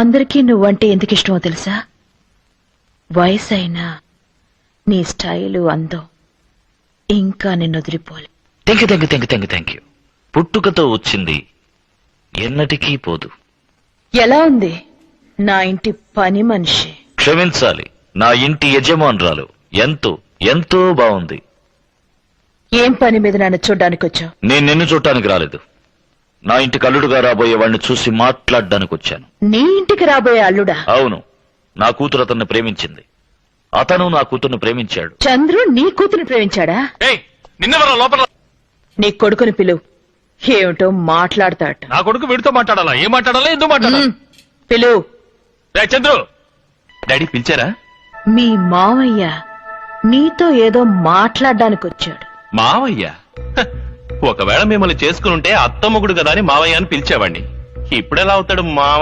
అందరికీ నువ్వంటే ఎందుకు ఇష్టమో తెలుసా? వయసైనా నీ స్టైలు అందం ఇంకా నిన్ను వదిలిపోలే. Thank you. పుట్టుకతో వచ్చింది ఎన్నటికీ పోదు. ఎలా ఉంది నా ఇంటి పని మనిషి? క్షమించాలి, నా ఇంటి యజమానురాలు ఎంతో ఎంతో బాగుంది. ఏం పని మీద నన్ను చూడ్డానికి వచ్చావు? నేను నిన్ను చూడటానికి రాలేదు. నా ఇంటికి అల్లుడుగా రాబోయే వాడిని చూసి మాట్లాడడానికి వచ్చాను. నీ ఇంటికి రాబోయే అల్లుడా? అవును, నా కూతురు అతన్ని ప్రేమించింది, అతను నా కూతుర్ని ప్రేమించాడు. చంద్రు నీ కూతురు ప్రేమించాడా? నిన్నవరా లోపల నీ కొడుకుని పిలువు. ఏమిటో మాట్లాడతాట. నా కొడుకు వీడితో మాట్లాడాలా? ఏం మాట్లాడాలా? ఎందుకు మాట్లాడాలి? పిలువు. చంద్రు, డాడీ పిలిచారా? మీ మావయ్య నీతో ఏదో మాట్లాడడానికి వచ్చాడు. మావయ్య? హ, ఒకవేళ మిమ్మల్ని చేసుకుని ఉంటే అత్తమ్మగుడు కదా అని మావయ్య అని పిలిచేవాడిని. ఇప్పుడెలా అవుతాడు మావయ్య?